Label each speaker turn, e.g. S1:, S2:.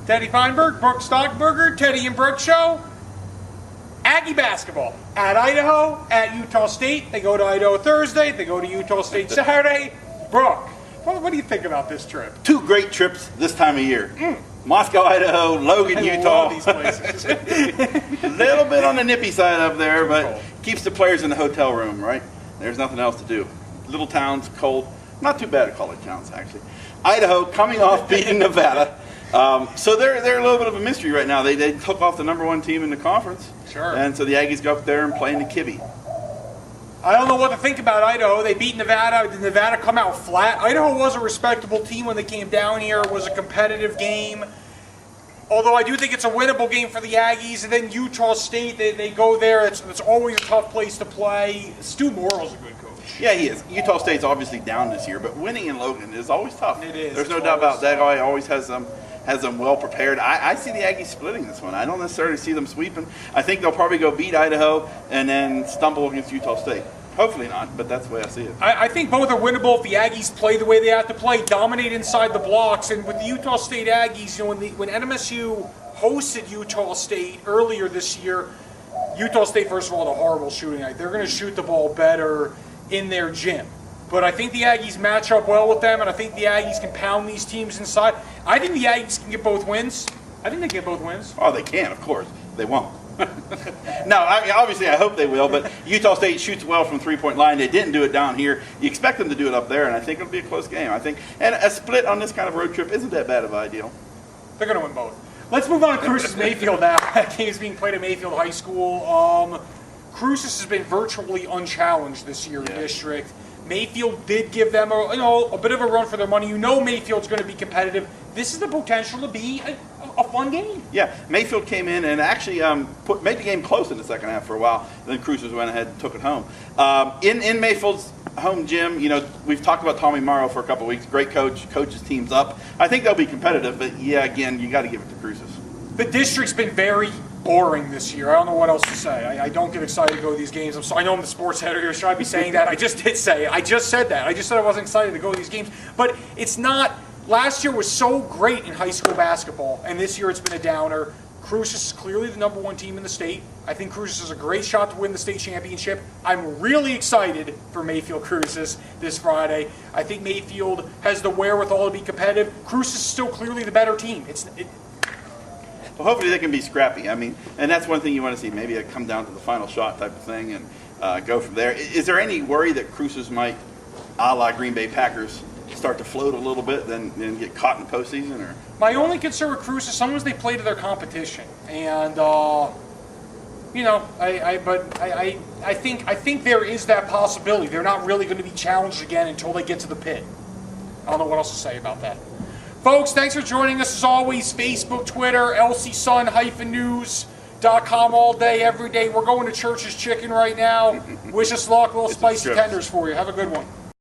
S1: Teddy Feinberg, Brook Stockburger, Teddy and Brook Show. Aggie basketball at Idaho, at Utah State. They go to Idaho Thursday. They go to Utah State Saturday. Brook, what do you think about this trip?
S2: 2 great trips this time of year. Moscow, Idaho, Logan, Utah.
S1: Love these places.
S2: A little bit on the nippy side up there, but keeps the players in the hotel room, right? There's nothing else to do. Little towns, cold. Not too bad at college towns, actually. Idaho coming off beating Nevada. So they're a little bit of a mystery right now. They took off the #1 team in the conference.
S1: Sure.
S2: And so the Aggies go up there and play in the Kibby.
S1: I don't know what to think about Idaho. They beat Nevada. Did Nevada come out flat? Idaho was a respectable team when they came down here. It was a competitive game. Although I do think it's a winnable game for the Aggies. And then Utah State, they go there. It's always a tough place to play. Stu Morrill's a good coach.
S2: Yeah, he is. Utah State's obviously down this year, but winning in Logan is always tough.
S1: It is.
S2: There's no doubt about that. Guy always has them well prepared. I see the Aggies splitting this one. I don't necessarily see them sweeping. I think they'll probably go beat Idaho and then stumble against Utah State. Hopefully not, but that's the way I see it.
S1: I think both are winnable if the Aggies play the way they have to play, dominate inside the blocks. And with the Utah State Aggies, when NMSU hosted Utah State earlier this year, Utah State, first of all, had a horrible shooting night. They're going to shoot the ball better in their gym. But I think the Aggies match up well with them, and I think the Aggies can pound these teams inside. I think the Aggies can get both wins. I think they can get both wins.
S2: Oh, they can, of course. They won't. No, obviously I hope they will, but Utah State shoots well from three-point line. They didn't do it down here. You expect them to do it up there, and I think it'll be a close game. And a split on this kind of road trip isn't that bad of an ideal.
S1: They're going to win both. Let's move on to Cruces Mayfield now. That game is being played at Mayfield High School. Cruces has been virtually unchallenged this year in district. Mayfield did give them a bit of a run for their money. Mayfield's going to be competitive. This is the potential to be a fun game. Yeah,
S2: Mayfield came in and actually made the game close in the second half for a while. Then Cruces went ahead and took it home. In Mayfield's home gym, we've talked about Tommy Morrow for a couple of weeks. Great coach, coaches teams up. I think they'll be competitive, but again, you got to give it to Cruces.
S1: The district's been very boring this year. I don't know what else to say. I don't get excited to go to these games. I know I'm the sports editor. Should I be saying that? I just did say it. I just said that. I just said I wasn't excited to go to these games. But it's not. Last year was so great in high school basketball, and this year it's been a downer. Cruces is clearly the #1 team in the state. I think Cruces has a great shot to win the state championship. I'm really excited for Mayfield Cruces this Friday. I think Mayfield has the wherewithal to be competitive. Cruces is still clearly the better team.
S2: Well, hopefully they can be scrappy. And that's one thing you want to see. Maybe it come down to the final shot type of thing and go from there. Is there any worry that Cruces might, a la Green Bay Packers, start to float a little bit, then get caught in postseason? Or
S1: my only concern with Cruces, sometimes they play to their competition, and I think there is that possibility. They're not really going to be challenged again until they get to the pit. I don't know what else to say about that. Folks, thanks for joining us as always. Facebook, Twitter, lcsun-news.com all day, every day. We're going to Church's Chicken right now. Wish us luck. Little spicy tenders for you. Have a good one.